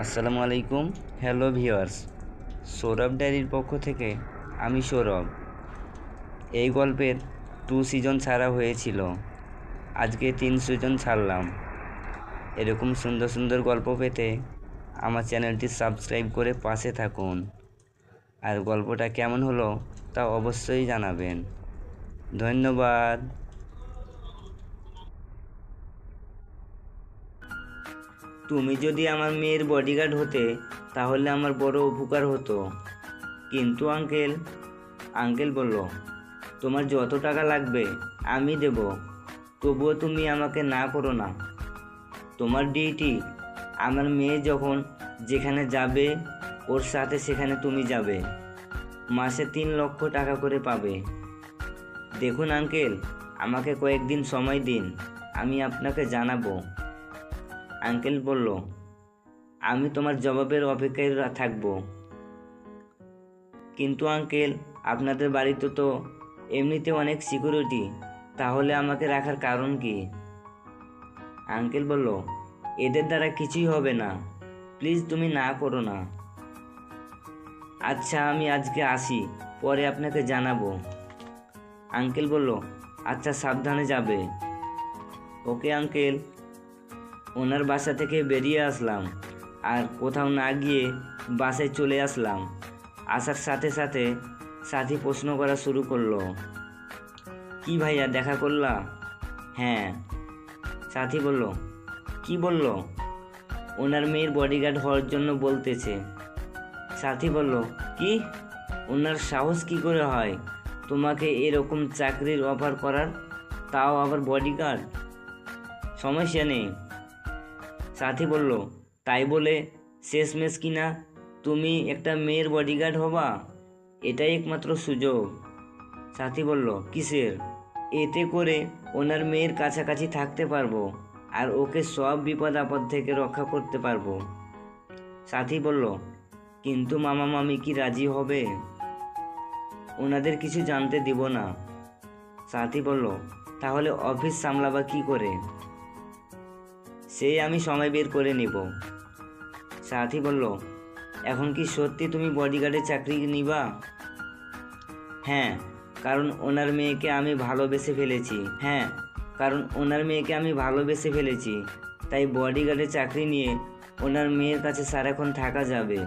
আসসালামু আলাইকুম। Hello viewers, Sourav ডায়েরির পক্ষ থেকে আমি সৌরভ। এই গল্পের 2 সিজন ছাড়া হয়েছিল, আজকে 3 সিজন ছাড়লাম। এরকম সুন্দর সুন্দর গল্প পেতে আমার চ্যানেলটি সাবস্ক্রাইব করে পাশে থাকুন। আর গল্পটা কেমন হলো তা অবশ্যই জানাবেন। ধন্যবাদ। তুমি যদি আমার মেয়ের বডিগার্ড হতে তাহলে আমার বড় উপকার হতো। কিন্তু আঙ্কেল বলল, তোমার যত টাকা লাগবে আমি দেব, তবুও তুমি আমাকে না করো না। তোমার ডিউটি, আমার মেয়ে যখন যেখানে যাবে ওর সাথে সেখানে তুমি যাবে। মাসে 3 লক্ষ টাকা করে পাবে। দেখুন আঙ্কেল, আমাকে কয়েকদিন সময় দিন, আমি আপনাকে জানাবো। আঙ্কেল বলল, আমি তোমার জবাবের অপেক্ষায় থাকবো। কিন্তু আঙ্কেল, আপনাদের বাড়িতে তো এমনিতে অনেক সিকিউরিটি, তাহলে আমাকে রাখার কারণ কি? আঙ্কেল বলল, এদের দ্বারা কিছুই হবে না, প্লিজ তুমি না করো না। আচ্ছা, আমি আজকে আসি, পরে আপনাকে জানাবো। আঙ্কেল বলল, আচ্ছা, সাবধানে যাবে। Okay uncle. ওনার বাসা থেকে বেরিয়ে আসলাম, আর কোথাও না গিয়ে বাসায় চলে আসলাম। আসার সাথে সাথে সাথী প্রশ্ন করা শুরু করলো, কি ভাইয়া, দেখা করলা? হ্যাঁ। সাথী বলল, কি বলল? ওনার মেয়ের বডিগার্ড হওয়ার জন্য বলতেছে। সাথী বলল, কি? ওনার সাহস কি করে হয় তোমাকে এরকম চাকরির অফার করার, তাও আবার বডিগার্ড? সমস্যা নেই। সাথী বলল, তাই বলে শেষমেশ কিনা তুমি একটা মেয়ের বডিগার্ড হবা? এটাই একমাত্র সুযোগ। সাথী বলল, কিসের? এতে করে ওনার মেয়ের কাছাকাছি থাকতে পারবো, আর ওকে সব বিপদ আপদ থেকে রক্ষা করতে পারবো। সাথী বলল, কিন্তু মামা মামি কি রাজি হবে? ওনাদের কিছু জানতে দিব না। সাথী বলল, তাহলে অফিস সামলাবা কি করে? সেই আমি সময় বের করে নিব। সাথী বলল, এখন কি সত্যি তুমি বডিগার্ডের চাকরি নিবা? হ্যাঁ, কারণ ওনার মেয়েকে আমি ভালোবেসে ফেলেছি। তাই বডিগার্ডের চাকরি নিয়ে ওনার মেয়ের কাছে সারাক্ষণ থাকা যাবে,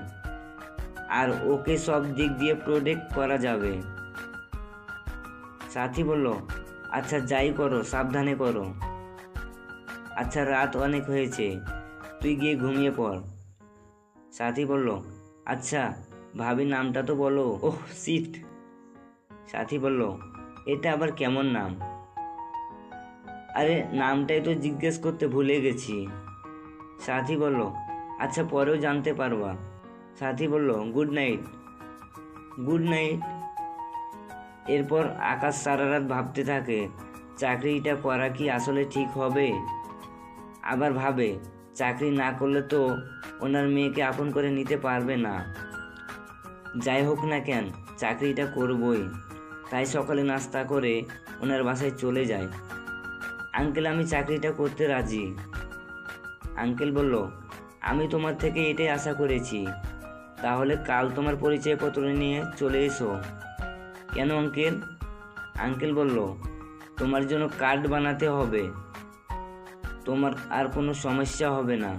আর ওকে সব দিক দিয়ে প্রোটেক্ট করা যাবে। সাথী বলল, আচ্ছা, যাই করো সাবধানে করো। আচ্ছা, রাত অনেক হয়েছে, তুই গিয়ে ঘুমিয়ে পড়। সাথী বলল, আচ্ছা, ভাবি নামটা তো বলো। Oh shit. সাথী বলল, এটা আবার কেমন নাম? আরে, নামটাই তো জিজ্ঞেস করতে ভুলে গেছি। সাথী বলল, আচ্ছা, পরেও জানতে পারবা। সাথী বলল, গুড নাইট। Good night. এরপর আকাশ সারা রাত ভাবতে থাকে, চাকরিটা করা কি আসলে ঠিক হবে? আবার ভাবে, চাকরি না করলে তো ওনার মেয়েকে আপন করে নিতে পারবে না। যাই হোক না কেন, চাকরিটা করবই। তাই সকালে নাস্তা করে ওনার বাসায় চলে যায়। আঙ্কেল, আমি চাকরিটা করতে রাজি। আঙ্কেল বলল, আমি তোমার থেকে এটাই আশা করেছি। তাহলে কাল তোমার পরিচয়পত্র নিয়ে চলে এসো। কেন আঙ্কেল? আঙ্কেল বলল, তোমার জন্য কার্ড বানাতে হবে, তোমার আর কোনো সমস্যা হবে না।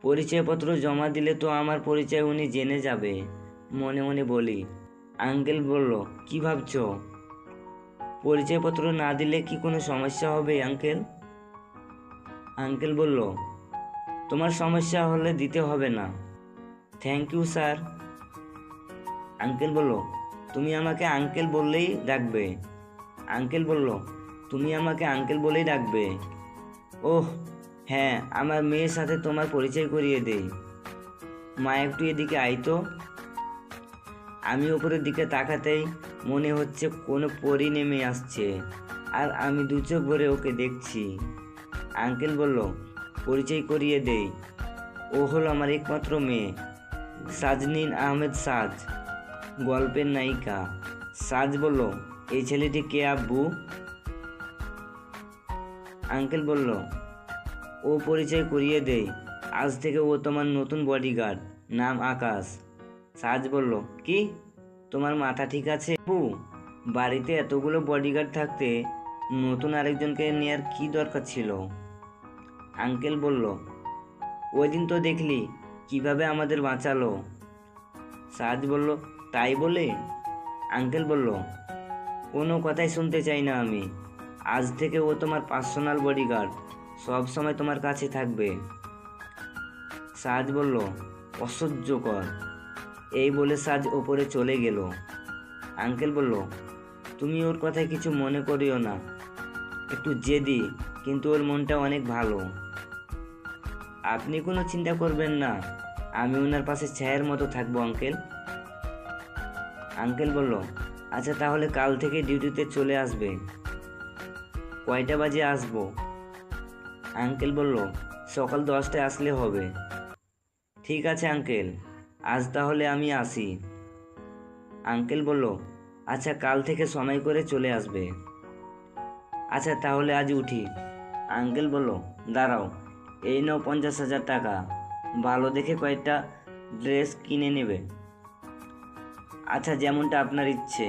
পরিচয়পত্র জমা দিলে তো আমার পরিচয় উনি জেনে যাবে। মনে মনে বলি। আঙ্কেল বলল, কি ভাবছো? পরিচয়পত্র না দিলে কি কোনো সমস্যা হবে আঙ্কেল? আঙ্কেল বলল, তোমার সমস্যা হলে দিতে হবে না। Thank you sir. আঙ্কেল বলল, তুমি আমাকে আঙ্কেল বললেই ডাকবে। আঙ্কেল বলল, তুমি আমাকে আঙ্কেল বলেই ডাকবে। ওহ হ্যাঁ, আমার মেয়ের সাথে তোমার পরিচয় করিয়ে দেই। মা, একটু এদিকে আয় তো। আমি উপরের দিকে তাকাতেই মনে হচ্ছে কোনো পরী নেমে আসছে, আর আমি দু চোখ ভরে ওকে দেখছি। আঙ্কেল বলল, পরিচয় করিয়ে দেই, ও হলো আমার একমাত্র মেয়ে, সাজনীন আহমেদ সাজ, গল্পের নায়িকা। সাজ বলল, এই ছেলেটি কে আব্বু? আঙ্কেল বলল, ও পরিচয় করিয়ে দেই, আজ থেকে ও তোমার নতুন বডিগার্ড, নাম আকাশ। সাজ বলল, কি, তোমার মাথা ঠিক আছে আব্বু? বাড়িতে এতগুলো বডিগার্ড থাকতে নতুন আরেকজনকে নেওয়ার কি দরকার ছিল? আঙ্কেল বলল, ওই দিন তো দেখলি কিভাবে আমাদের বাঁচালো। সাজ বলল, তাই বলে? আঙ্কেল বলল, কোনো কথাই শুনতে চাই না আমি। আজ থেকে ও তোমার পার্সোনাল বডিগার্ড, সব সময় তোমার কাছে থাকবে। সাজ বলল, অসহ্যকর। এই বলে সাজ ওপরে চলে গেল। আঙ্কেল বলল, তুমি ওর কথায় কিছু মনে করিও না, একটু জেদি, কিন্তু ওর মনটা অনেক ভালো। আপনি কোনো চিন্তা করবেন না, আমি ওনার পাশে ছায়ের মতো থাকবো আঙ্কেল। আঙ্কেল বলল, আচ্ছা তাহলে কাল থেকে ডিউটিতে চলে আসবে। কয়টা বাজে আসবো? আঙ্কেল বলল, সকাল 10টায় আসলে হবে। ঠিক আছে আঙ্কেল, আজ তাহলে আমি আসি। আঙ্কেল বলল, আচ্ছা কাল থেকে সময় করে চলে আসবে। আচ্ছা তাহলে আজ উঠি। আঙ্কেল বলল, দাঁড়াও, এই নাও 50,000 টাকা, ভালো দেখে কয়েকটা ড্রেস কিনে নেবে। আচ্ছা যেমনটা আপনার ইচ্ছে,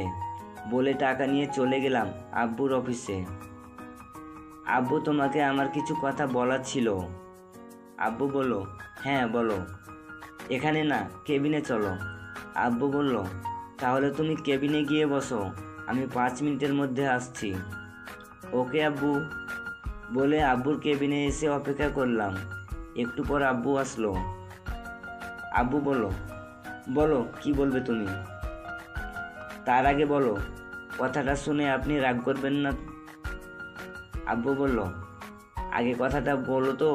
বলে টাকা নিয়ে চলে গেলাম আব্বুর অফিসে। আব্বু, তোমাকে আমার কিছু কথা বলার ছিল। আব্বু বলল, হ্যাঁ বলো। এখানে না, কেবিনে চলো। আব্বু বলল, তাহলে তুমি কেবিনে গিয়ে বসো, আমি 5 মিনিটের মধ্যে আসছি। ওকে আব্বু, বলে আব্বুর কেবিনে এসে অপেক্ষা করলাম। একটু পর আব্বু আসলো। আব্বু বলল, বলো কি বলবে তুমি। তার আগে বলো, কথাটা শুনে আপনি রাগ করবেন না। আব্বু বলল, আগে কথাটা বলো তো।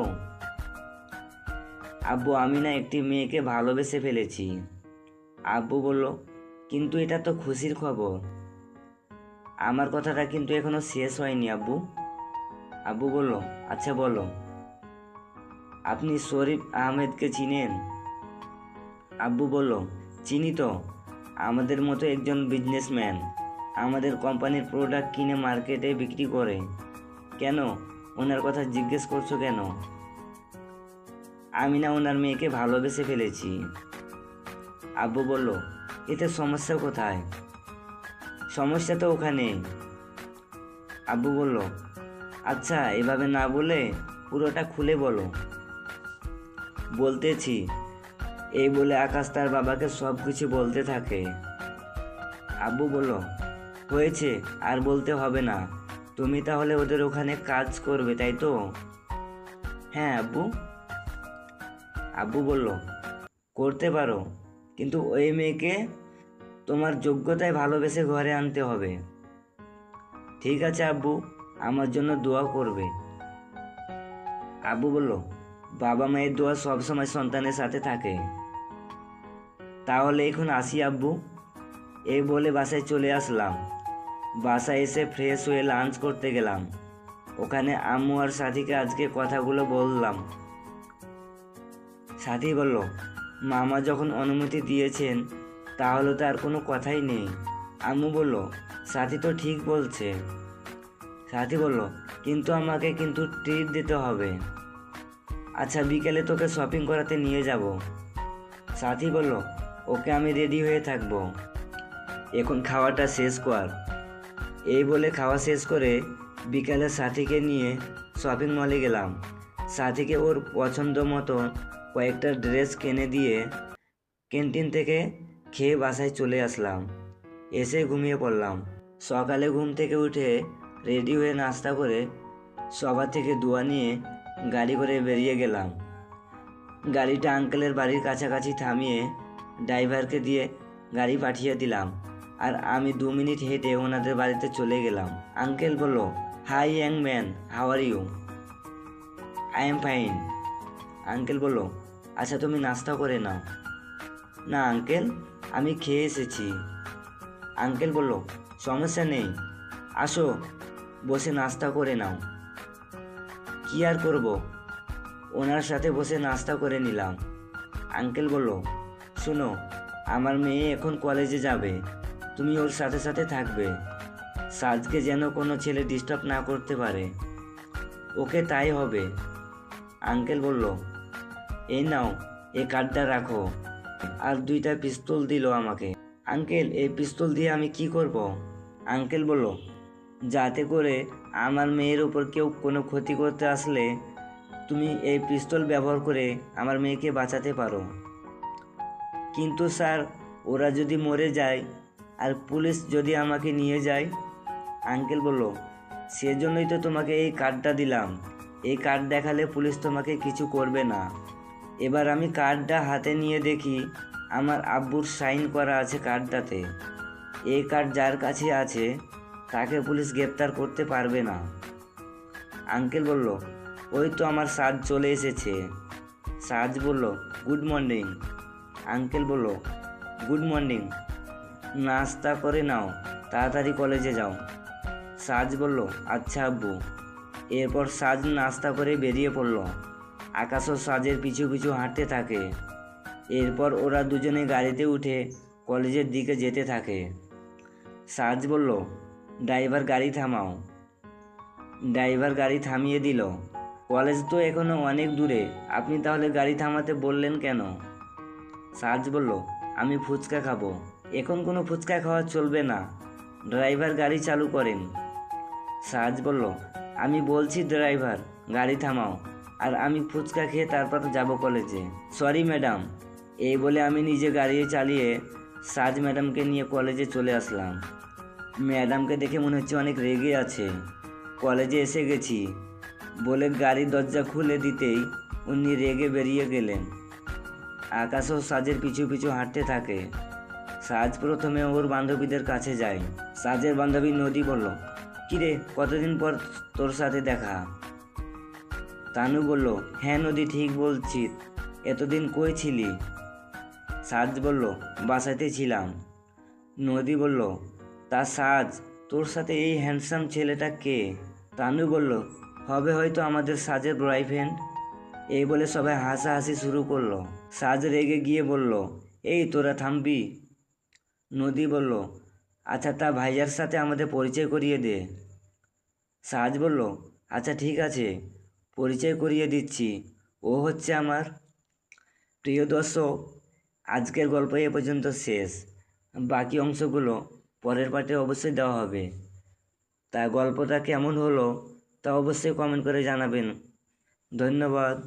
আব্বু, আমি না একটি মেয়েকে ভালোবেসে ফেলেছি। আব্বু বলল, কিন্তু এটা তো খুশির খবর। আমার কথাটা কিন্তু এখনো শেষ হয়নি আব্বু। আব্বু বলল, আচ্ছা বলো। আপনি শরীফ আহমেদকে চিনেন? আব্বু বলল, চিনি তো, আমাদের মতো একজন বিজনেসম্যান, আমাদের কোম্পানির প্রোডাক্ট কিনে মার্কেটে বিক্রি করে। কেন, ওনার কথা জিজ্ঞেস করছো কেন? আমি না ওনার মেয়েকে ভালোবেসে ফেলেছি। আব্বু বলল, এতে সমস্যা কোথায়? সমস্যা তো ওখানে। আব্বু বলল, আচ্ছা এভাবে না বলে পুরোটা খুলে বলো। বলতেছি। এই বলে আকাশ তার বাবাকে সব কিছু বলতে থাকে। আব্বু বলল, হয়েছে, আর বলতে হবে না। তুমি তাহলে ওদের ওখানে কাজ করবে, তাই তো? হ্যাঁ আব্বু। আব্বু বলল, করতে পারো, কিন্তু ওই মেয়েকে তোমার যোগ্যতায় ভালোবেসে ঘরে আনতে হবে। ঠিক আছে আব্বু, আমার জন্য দোয়া করবে। আব্বু বলল, বাবা মায়ের দোয়া সবসময় সন্তানের সাথে থাকে। তাহলে এখন আসি আব্বু। এই বলে বাসায় চলে আসলাম। বাসায় এসে ফ্রেশ হয়ে লাঞ্চ করতে গেলাম। ওখানে আম্মু আর সাথীকে আজকে কথাগুলো বললাম। সাথী বলল, মামা যখন অনুমতি দিয়েছেন তাহলে তো আর কোনো কথাই নেই। আম্মু বলল, সাথী তো ঠিক বলছে। সাথী বলল, কিন্তু আমাকে কিন্তু ট্রিট দিতে হবে। আচ্ছা বিকেলে তোকে শপিং করাতে নিয়ে যাব। সাথী বলল, ওকে, আমি রেডি হয়ে থাকবো। এখন খাওয়াটা শেষ কর। এই বলে খাওয়া শেষ করে বিকালে সাথীকে নিয়ে শপিং মলে গেলাম। সাথীকে ওর পছন্দ মতো কয়েকটা ড্রেস কিনে দিয়ে ক্যান্টিন থেকে খেয়ে বাসায় চলে আসলাম। এসে ঘুমিয়ে পড়লাম। সকালে ঘুম থেকে উঠে রেডি হয়ে নাস্তা করে সবার থেকে দোয়া নিয়ে গাড়ি করে বেরিয়ে গেলাম। গাড়িটা আঙ্কেলের বাড়ির কাছাকাছি থামিয়ে ড্রাইভারকে দিয়ে গাড়ি পাঠিয়ে দিলাম, আর আমি 2 মিনিট হেঁটে ওনাদের বাড়িতে চলে গেলাম। আঙ্কেল বলল, hi young man, how are you? I am fine. Uncle বলল, আচ্ছা তুমি নাস্তা করে নাও। না আঙ্কেল, আমি খেয়ে এসেছি। আঙ্কেল বলল, সমস্যা নেই, আসো বসে নাস্তা করে নাও। কি আর করব, ওনার সাথে বসে নাস্তা করে নিলাম। আঙ্কেল বলল, শোনো, আমার মেয়ে এখন কলেজে যাবে, তুমি ওর সাথে সাথে থাকবে। সাজকে যেন কোনো ছেলে ডিস্টার্ব না করতে পারে। ওকে, তাই হবে। আঙ্কেল বলল, এই নাও, এই কার্ডটা রাখো। আর 2টা পিস্তল দিল আমাকে। আঙ্কেল, এই পিস্তল দিয়ে আমি কি করব? আঙ্কেল বলল, যাতে করে আমার মেয়ের উপর কেউ কোনো ক্ষতি করতে আসলে তুমি এই পিস্তল ব্যবহার করে আমার মেয়েকে বাঁচাতে পারো। কিন্তু স্যার, ওরা যদি মরে যায় আর পুলিশ যদি আমাকে নিয়ে যায়? আঙ্কেল বলল, সেজন্যই তো তোমাকে এই কার্ডটা দিলাম। এই কার্ড দেখালে পুলিশ তোমাকে কিছু করবে না। এবার আমি কার্ডটা হাতে নিয়ে দেখি আমার আব্বুর সাইন করা আছে কার্ডটাতে। এই কার্ড যার কাছে আছে তাকে পুলিশ গ্রেপ্তার করতে পারবে না। আঙ্কেল বলল, ওই তো আমার সাজ চলে এসেছে। সাজ বলল, গুড মর্নিং। আঙ্কেল বলল, গুড মর্নিং, নাস্তা করে নাও, তাড়াতাড়ি কলেজে যাও। সাজ বলল, আচ্ছা আব্বু। এরপর সাজ নাস্তা করে বেরিয়ে পড়ল। আকাশও সাজের পিছু পিছু হাঁটতে থাকে। এরপর ওরা দুজনে গাড়িতে উঠে কলেজের দিকে যেতে থাকে। সাজ বলল, ড্রাইভার গাড়ি থামাও। ড্রাইভার গাড়ি থামিয়ে দিল। কলেজ তো এখনো অনেক দূরে, আপনি তাহলে গাড়ি থামাতে বললেন কেন? সাজ বলল, আমি ফুচকা খাবো। এখন কোনো ফুচকা খাওয়া চলবে না, ড্রাইভার গাড়ি চালু করেন। সাজ বলল, আমি বলছি ড্রাইভার গাড়ি থামাও, আর আমি ফুচকা খেয়ে তারপর যাব কলেজে। Sorry madam. এই বলে আমি নিজে গাড়ি চালিয়ে সাজ ম্যাডামকে নিয়ে কলেজে চলে আসলাম। ম্যাডামকে দেখে মনে হচ্ছে অনেক রেগে আছে। কলেজে এসে গেছি বলে গাড়ির দরজা খুলে দিতেই উনি রেগে বেরিয়ে গেলেন। আকাশও সাজের পিছু পিছু হাঁটতে থাকে। সাজ প্রথমে ওর বান্ধবীদের কাছে যায়। সাজের বান্ধবী নদী বলল, কিরে, কতদিন পর তোর সাথে দেখা? তানু বলল, হ্যাঁ নদী, ঠিক বলছিস, এতদিন কই ছিলি? সাজ বলল, বাসাতে ছিলাম। নদী বলল, তা সাজ, তোর সাথে এই হ্যান্ডসাম ছেলেটা কে? তানু বলল, হবে হয়তো আমাদের সাজের বয়ফ্রেন্ড। এই বলে সবাই হাসাহাসি শুরু করলো। সাজ রেগে গিয়ে বলল, এই তোরা থামবি? নদী বলল, আচ্ছা তা ভাইয়ার সাথে আমাদের পরিচয় করিয়ে দে। সাজ বলল, আচ্ছা ঠিক আছে, পরিচয় করিয়ে দিচ্ছি, ও হচ্ছে আমার। প্রিয় দর্শক, আজকের গল্প এ পর্যন্ত শেষ। বাকি অংশগুলো পরের পার্টে অবশ্যই দেওয়া হবে। তা গল্পটা কেমন হলো তা অবশ্যই কমেন্ট করে জানাবেন। ধন্যবাদ।